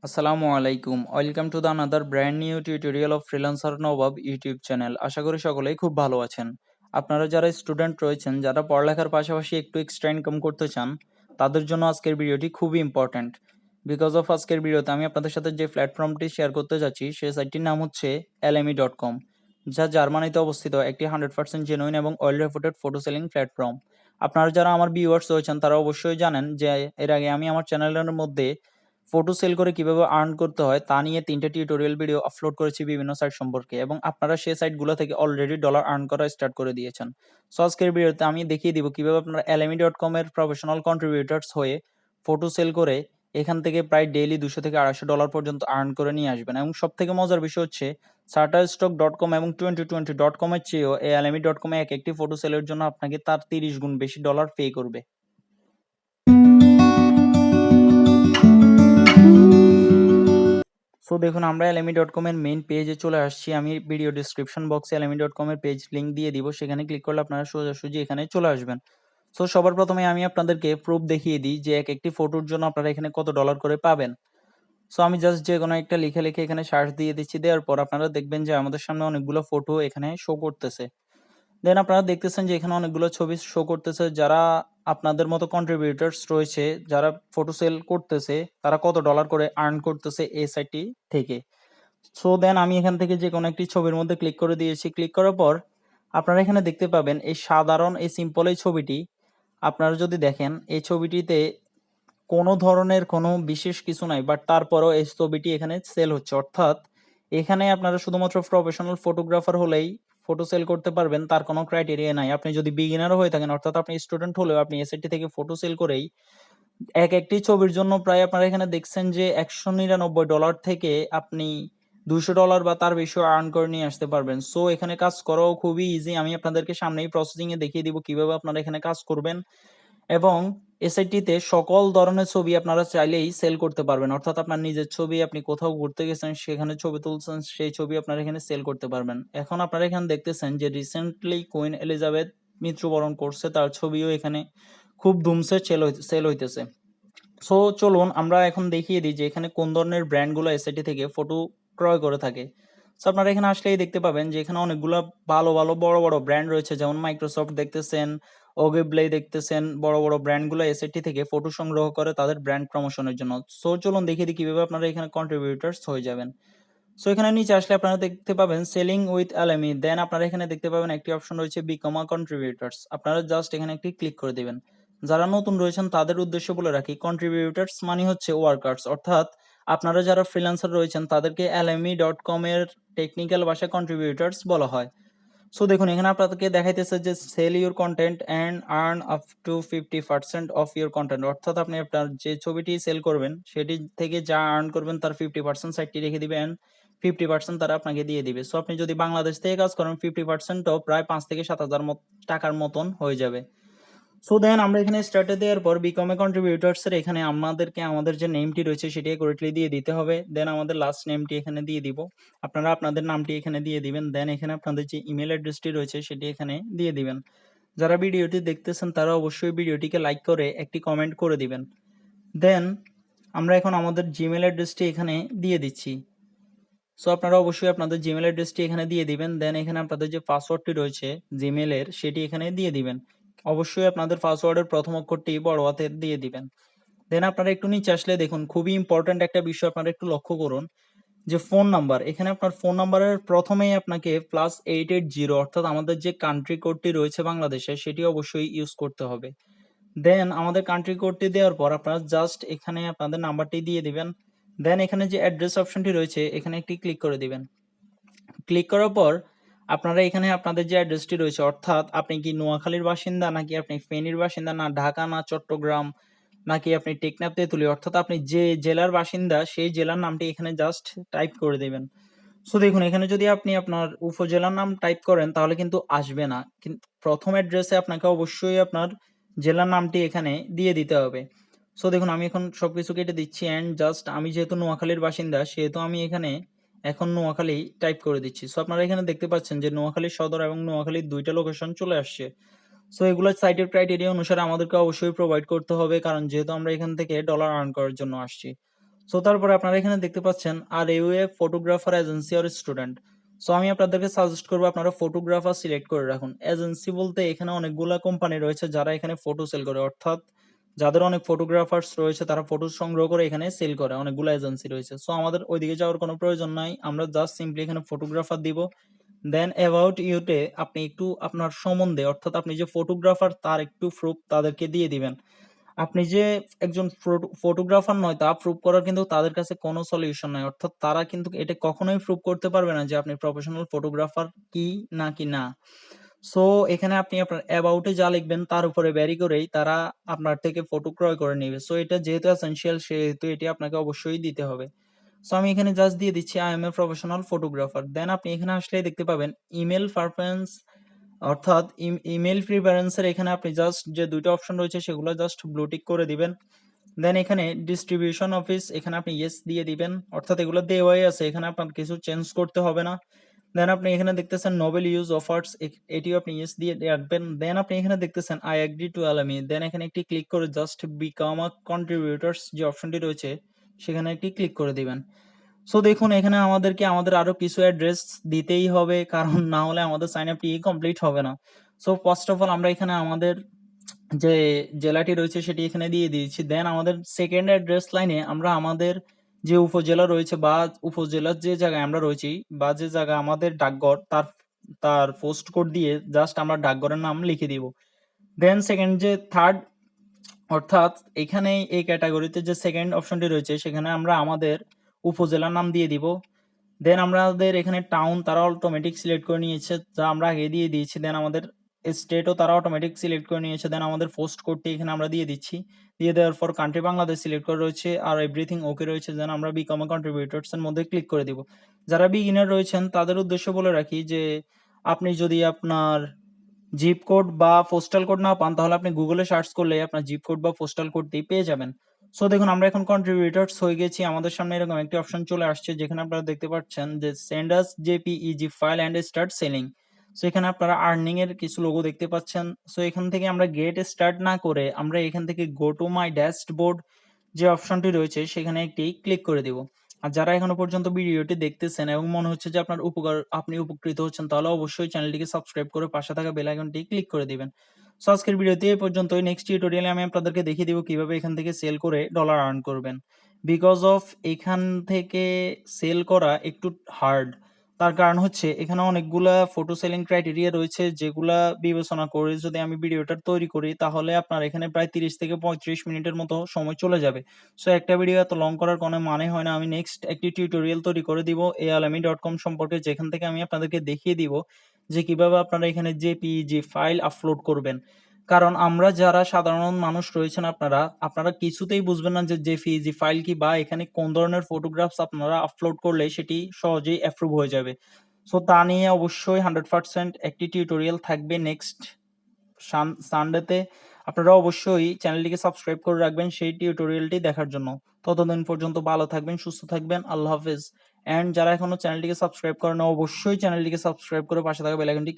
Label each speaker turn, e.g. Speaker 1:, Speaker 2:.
Speaker 1: আসসালামু আলাইকুম। Welcome to the another brand new tutorial of freelancer Nawab YouTube channel. আশা করি সকলেই খুব ভালো আছেন। আপনারা যারা স্টুডেন্ট রয়েছেন, যারা পড়ালেখার পাশাপাশি একটু এক্সট্রা ইনকাম করতে চান, তাদের জন্য আজকের ভিডিওটি খুবই ইম্পর্ট্যান্ট। বিকজ অফ আজকের ভিডিওতে আমি আপনাদের সাথে যে প্ল্যাটফর্মটি শেয়ার করতে যাচ্ছি, সেই সাইটটির নাম হচ্ছে alamy.com, যা জার্মানিতে অবস্থিত একটি 100% জেনুইন এবং ওয়েল রেপুটেড ফটো সেলিং প্ল্যাটফর্ম। আপনারা যারা আমার ভিউয়ার্স রয়েছেন, তারা অবশ্যই জানেন যে এর আগে আমি আমার চ্যানেলের মধ্যে ফটো সেল করে কিভাবে আর্ন করতে হয় তা নিয়ে 3টা টিউটোরিয়াল ভিডিও আপলোড করেছি বিভিন্ন সাইট সম্পর্কে, এবং আপনারা সেই সাইটগুলো থেকে অলরেডি ডলার আর্ন করা স্টার্ট করে দিয়েছেন। সো আজকের ভিডিওতে আমি দেখিয়ে দিব কিভাবে আপনারা alamy.com এর প্রফেশনাল কন্ট্রিবিউটার্স হয়ে ফটো সেল করে এখান থেকে প্রায় ডেইলি 200 থেকে 250 ডলার পর্যন্ত আর্ন করে নিয়ে আসবেন। এবং সব থেকে মজার বিষয় হচ্ছে shutterstock.com এবং 2020.com এর চেয়েও এই alamy.com এ এক একটি ফটো সেলের জন্য আপনাকে তার 30 গুণ বেশি ডলার পে করবে। সো দেখুন, আমরা alamy.com এর মেইন পেজে চলে আসছি। আমি ভিডিও ডিসক্রিপশন বক্সে alamy.com এর পেজ লিংক দিয়ে দিব, সেখানে ক্লিক করলে আপনারা সোজাসুজি এখানে চলে আসবেন। সো সবার প্রথমে আমি আপনাদেরকে প্রুফ দেখিয়ে দিই যে এক একটি ফটোর জন্য আপনারা এখানে কত ডলার করে পাবেন। সো আমি জাস্ট যে কোনো একটা লিখে এখানে সার্চ দিয়ে দিচ্ছি। দেওয়ার পর আপনারা দেখবেন যে আমাদের সামনে অনেকগুলো ফটো এখানে শো করতেছে। দেন আপনারা দেখতেছেন যে এখানে অনেকগুলো ছবি শো করতেছে। যারা আপনাদের মতো কন্ট্রিবিউটরস রয়েছে, যারা ফটো সেল করতেছে, তারা কত ডলার করে আর্ন করতেছে এই সাইটটি থেকে। সো দেন আমি এখান থেকে যে কোনো একটি ছবির মধ্যে ক্লিক করে দিয়েছি। ক্লিক করার পর আপনারা এখানে দেখতে পাবেন এই সাধারণ এই সিম্পল এই ছবিটি। আপনারা যদি দেখেন এই ছবিটিতে কোনো ধরনের কোনো বিশেষ কিছু নাই, বাট তারপরও এই ছবিটি এখানে সেল হচ্ছে। অর্থাৎ এখানে আপনারা শুধুমাত্র প্রফেশনাল ফটোগ্রাফার হলেই ফটো সেল করতে পারবেন, তার কোনো ক্রাইটেরিয়া নাই। আপনি যদি বিগিনারও হয়ে থাকেন, অর্থাৎ আপনি স্টুডেন্ট হলেও আপনি এসএটি থেকে ফটো সেল করেই এক একটি ছবির জন্য প্রায় আপনারা এখানে দেখছেন যে $199 থেকে আপনি $200 বা তার বেশিও আর্ন করে নিয়ে আসতে পারবেন। সো এখানে কাজ করাও খুবই ইজি। আমি আপনাদেরকে সামনেই প্রসেসিং এ দেখিয়ে দিব কিভাবে আপনারা এখানে কাজ করবেন, এবং এসআইটিতে সকল ধরনের ছবি আপনারা চাইলেই সেল করতে পারবেন। অর্থাৎ আপনার নিজের ছবি, আপনি কোথাও ঘুরতে গেছেন সেখানে ছবি তুলছেন, সেই ছবি আপনারা এখানে সেল করতে পারবেন। এখন আপনারা এখানে দেখতেছেন যে রিসেন্টলি কুইন এলিজাবেথ মৃত্যুবরণ করছে, তার ছবিও এখানে খুব ধুমসে সেল হইতেছে। সো চলুন আমরা এখন দেখিয়ে দিই যে এখানে কোন ধরনের ব্র্যান্ডগুলো এসআইটি থেকে ফটো ক্রয় করে থাকে। সো আপনারা এখানে আসলেই দেখতে পাবেন যে এখানে অনেকগুলো ভালো ভালো বড় বড় ব্র্যান্ড রয়েছে, যেমন মাইক্রোসফট দেখতেছেন, ওগেব্লে দেখতেছেন। বড় বড় ব্র্যান্ডগুলো এসআইটি থেকে ফটো সংগ্রহ করে তাদের ব্র্যান্ড প্রমোশনের জন্য। সো চলুন দেখিয়ে দিই কিভাবে আপনারা এখানে কন্ট্রিবিউটার্স হয়ে যাবেন। সো এখানে নিচে আসলে আপনারা দেখতে পাবেন সেলিং উইথ alamy। দেন আপনারা এখানে দেখতে পাবেন একটি অপশন রয়েছে বিকম আ কন্ট্রিবিউটার্স। আপনারা জাস্ট এখানে একটি ক্লিক করে দিবেন। যারা নতুন রয়েছেন তাদের উদ্দেশ্যে বলে রাখি, কন্ট্রিবিউটার্স মানে হচ্ছে ওয়ার্কার্স, অর্থাৎ আপনারা যারা ফ্রিল্যান্সার রয়েছেন তাদেরকে alamy.com এর টেকনিক্যাল ভাষায় কন্ট্রিবিউটার্স বলা হয়। সো দেখুন, এখানে আপনাদেরকে দেখাইতেছে যে sell your content and earn up to 50% of your content. অর্থাৎ আপনি আপনার যে ছবিটি সেল করবেন সেটি থেকে যা আর্ন করবেন তার 50% সাইটটি রেখে দিবেন, 50% তারা আপনাকে দিয়ে দিবে। সো আপনি যদি বাংলাদেশ থেকে কাজ করেন 50%ও প্রায় 5 থেকে 7,000 টাকার মতন হয়ে যাবে। সো দেন আমরা এখানে স্টার্টে দেওয়ার পর বিকম এ কন্ট্রিবিউটার্স এর এখানে আমাদেরকে আমাদের যে নেমটি রয়েছে সেটি করেক্টলি দিয়ে দিতে হবে। দেন আমাদের লাস্ট নেমটি এখানে দিয়ে দিব। আপনারা আপনাদের নামটি এখানে দিয়ে দিবেন। দেন এখানে আপনাদের যে ইমেল অ্যাড্রেসটি রয়েছে সেটি এখানে দিয়ে দিবেন। যারা ভিডিওটি দেখতেছেন তারা অবশ্যই ভিডিওটিকে লাইক করে একটি কমেন্ট করে দিবেন। দেন আমরা এখন আমাদের জিমেল অ্যাড্রেসটি এখানে দিয়ে দিচ্ছি। সো আপনারা অবশ্যই আপনাদের জিমেল অ্যাড্রেসটি এখানে দিয়ে দিবেন। দেন এখানে আপনাদের যে পাসওয়ার্ডটি রয়েছে জিমেলের সেটি এখানে দিয়ে দিবেন। অবশ্যই আপনাদের পাসওয়ার্ডের প্রথম অক্ষরটি বড় হাতের দিয়ে দিবেন। দেন আপনারা একটু নিচে আসলে দেখুন, খুবই ইম্পর্ট্যান্ট একটা বিষয় আপনারা একটু লক্ষ্য করুন যে ফোন নাম্বার। এখানে আপনার ফোন নাম্বারের প্রথমেই আপনাকে +880 অর্থাৎ আমাদের যে কান্ট্রি কোডটি রয়েছে বাংলাদেশে সেটি অবশ্যই ইউজ করতে হবে। দেন আমাদের কান্ট্রি কোডটি দেওয়ার পর আপনারা জাস্ট এখানে আপনাদের নাম্বারটি দিয়ে দিবেন। দেন এখানে যে অ্যাড্রেস অপশনটি রয়েছে এখানে একটি ক্লিক করে দিবেন। ক্লিক করার পর আপনারা এখানে আপনাদের যে অ্যাড্রেসটি রয়েছে, অর্থাৎ আপনি কি নোয়াখালীর বাসিন্দা, নাকি আপনি ফেনীর বাসিন্দা, না ঢাকা, না চট্টগ্রাম, নাকি আপনি টেকনাফ তেঁতুলিয়া, অর্থাৎ আপনি যে জেলার বাসিন্দা সেই জেলার নামটি এখানে জাস্ট টাইপ করে দিবেন। সো দেখুন, এখানে যদি আপনি আপনার উপজেলার নাম টাইপ করেন তাহলে কিন্তু আসবে না। প্রথম অ্যাড্রেসে আপনাকে অবশ্যই আপনার জেলার নামটি এখানে দিয়ে দিতে হবে। সো দেখুন, আমি এখন সবকিছু কেটে দিচ্ছি অ্যান্ড জাস্ট আমি যেহেতু নোয়াখালীর বাসিন্দা সেহেতু আমি এখানে এখন নোয়াখালী টাইপ করে দিচ্ছি। সো আপনারা এখানে দেখতে পাচ্ছেন যে নোয়াখালী সদর এবং নোয়াখালীর 2টা লোকেশন চলে আসছে। সো এগুলো সাইটের ক্রাইটেরিয়া অনুসারে আমাদেরকে অবশ্যই প্রোভাইড করতে হবে, কারণ যেহেতু আমরা এখান থেকে ডলার আর্ন করার জন্য আসছি। সো তারপরে আপনারা এখানে দেখতে পাচ্ছেন are you a photographer agency or student. So আমি আপনাদেরকে সাজেস্ট করবো আপনারা ফটোগ্রাফার সিলেক্ট করে রাখুন। এজেন্সি বলতে এখানে অনেকগুলা কোম্পানি রয়েছে যারা এখানে ফটো সেল করে, অর্থাৎ যাদের অনেক ফটোগ্রাফার্স রয়েছে তারা ফটো সংগ্রহ করে এখানে সেল করে, অনেকগুলো এজেন্সি রয়েছে। সো আমাদের ওইদিকে যাওয়ার কোনো প্রয়োজন নাই, আমরা জাস্ট সিম্পলি এখানে ফটোগ্রাফার দিব। দেন অ্যাবাউট ইউতে আপনি একটু আপনার সম্বন্ধে, অর্থাৎ আপনি যে ফটোগ্রাফার তার একটু প্রুফ তাদেরকে দিয়ে দিবেন। আপনি যে একজন ফটোগ্রাফার নয় তা প্রুভ করার কিন্তু তাদের কাছে কোনো সলিউশন নাই, অর্থাৎ তারা কিন্তু এটা কখনোই প্রুভ করতে পারবে না যে আপনি প্রফেশনাল ফটোগ্রাফার কি না। সো এখানে আপনি আপনার অ্যাবাউটে যা লিখবেন তার উপরে ভ্যারি করেই তারা আপনার থেকে ফটো ক্রয় করে নেবে। সো এটা যেহেতু এসেনশিয়াল সেহেতু এটি আপনাকে অবশ্যই দিতে হবে। সো আমি এখানে জাস্ট দিয়ে দিচ্ছি I am a professional photographer. Then আপনি এখানে আসলেই দেখতে পাবেন ইমেল প্রেফারেন্স, অর্থাৎ ইমেল প্রিফারেন্সের এখানে আপনি জাস্ট যে দুইটা অপশন রয়েছে সেগুলো জাস্ট ব্লু টিক করে দিবেন। দেন এখানে ডিস্ট্রিবিউশন অফিস এখানে আপনি ইয়েস দিয়ে দিবেন, অর্থাৎ এগুলো দেওয়াই আছে, এখানে আপনার কিছু চেঞ্জ করতে হবে না। দেন আপনি এখানে দেখতেছেন নোবেল ইউজ অফার্স, এটিও আপনি ইয়েস দিয়ে রাখবেন। দেন আপনি এখানে দেখতেছেন আই এগ্রি টু আলামি, দেন এখানে একটি ক্লিক করে জাস্ট বিকাম আ কন্ট্রিবিউটরস যে অপশনটি রয়েছে সেখানে একটি ক্লিক করে দিবেন। সো দেখুন এখানে আমাদেরকে আমাদের আরো কিছু অ্যাড্রেস দিতেই হবে, কারণ না হলে আমাদের সাইন আপটি কমপ্লিট হবে না। সো ফার্স্ট অফ অল আমরা এখানে আমাদের যে জেলাটি রয়েছে সেটি এখানে দিয়ে দিয়েছি। দেন আমাদের সেকেন্ড অ্যাড্রেস লাইনে আমরা আমাদের যে উপজেলা রয়েছে বা উপজেলার যে জায়গায় আমরা রয়েছি বা যে জায়গায় আমাদের ডাকঘর তার তার পোস্ট কোড দিয়ে জাস্ট আমরা ডাকঘরের নাম লিখে দিব। দেন সেকেন্ড যে থার্ড, অর্থাৎ এখানে এই ক্যাটাগরিতে যে সেকেন্ড অপশনটি রয়েছে সেখানে আমরা আমাদের উপজেলার নাম দিয়ে দিব। দেন আমাদের এখানে টাউন তারা অটোমেটিক সিলেক্ট করে নিয়েছে, যা আমরা আগে দিয়ে দিয়েছি। দেন আমাদের স্টেটও তারা অটোমেটিক সিলেক্ট করে নিয়েছে। দেন আমাদের পোস্ট কোডটি এখানে আমরা দিয়ে দিচ্ছি। দিয়ে দেওয়ার পর কান্ট্রি বাংলাদেশ সিলেক্ট করে রয়েছে আর এভরিথিং ওকে রয়েছে। দেন আমরা বিকাম আ কন্ট্রিবিউটরস এর মধ্যে ক্লিক করে দিব। যারা বিগিনার রয়েছেন তাদের উদ্দেশ্য বলে রাখি যে আপনি যদি আপনার জিপ কোড বা পোস্টাল কোড না পান তাহলে আপনি গুগলে সার্চ করলে আপনার জিপ কোড বা পোস্টাল কোডটি পেয়ে যাবেন। সো দেখুন আমরা এখন কন্ট্রিবিউটরস হয়ে গেছি, আমাদের সামনে এরকম একটি অপশন চলে আসছে যেখানে আপনারা দেখতে পাচ্ছেন যে send us JPEG file and start selling. So এখানে আপনারা আর্নিং এর কিছু লোগো দেখতে পাচ্ছেন। সো এখান থেকে আমরা গেট স্টার্ট না করে আমরা এখান থেকে গো টু মাই ড্যাশবোর্ড যে অপশনটি রয়েছে সেখানে একটি ক্লিক করে দিব। আর যারা এখনো পর্যন্ত ভিডিওটি দেখতেছেন এবং মনে হচ্ছে যে আপনি উপকৃত হচ্ছেন তাহলে অবশ্যই চ্যানেলটিকে সাবস্ক্রাইব করে পাশে থাকা বেল আইকনটি ক্লিক করে দিবেন। সো আজকের ভিডিওতে এই পর্যন্তই। নেক্সট টিউটোরিয়ালে আমি আপনাদেরকে দেখিয়ে দিব কিভাবে এখান থেকে সেল করে ডলার আর্ন করবেন। বিকজ অফ এখান থেকে সেল করা একটু হার্ড, তার কারণ হচ্ছে এখানে অনেকগুলা ফটো সেলিং ক্রাইটেরিয়া রয়েছে যেগুলা বিবেচনা করে যদি আমি ভিডিওটা তৈরি করি তাহলে আপনার এখানে প্রায় 30 থেকে 35 মিনিটের মতো সময় চলে যাবে। সো একটা ভিডিও এত লং করার কোনো মানে হয় না। আমি নেক্সট একটি টিউটোরিয়াল তৈরি করে দিব alamy.com সম্পর্কে, যেখান থেকে আমি আপনাদেরকে দেখিয়ে দিব যে কিভাবে আপনারা এখানে জেপিইজি ফাইল আপলোড করবেন। কারণ আমরা যারা সাধারণ মানুষ রয়েছেন আপনারা কিছুতেই বুঝবেন না যে জেপিইজি ফাইল কি বা এখানে কোন ধরনের ফটোগ্রাফস আপনারা আপলোড করলে সেটি সহজেই অ্যাপ্রুভ হয়ে যাবে। সো তা নিয়ে অবশ্যই 100% একটি টিউটোরিয়াল থাকবে নেক্সট সানডেতে। আপনারা অবশ্যই চ্যানেলটিকে সাবস্ক্রাইব করে রাখবেন সেই টিউটোরিয়ালটি দেখার জন্য। ততদিন পর্যন্ত ভালো থাকবেন, সুস্থ থাকবেন। আল্লাহ হাফেজ। অ্যান্ড যারা এখনো চ্যানেলটিকে সাবস্ক্রাইব করেন অবশ্যই চ্যানেলটিকে সাবস্ক্রাইব করে পাশে থাকা বেল আইকনটি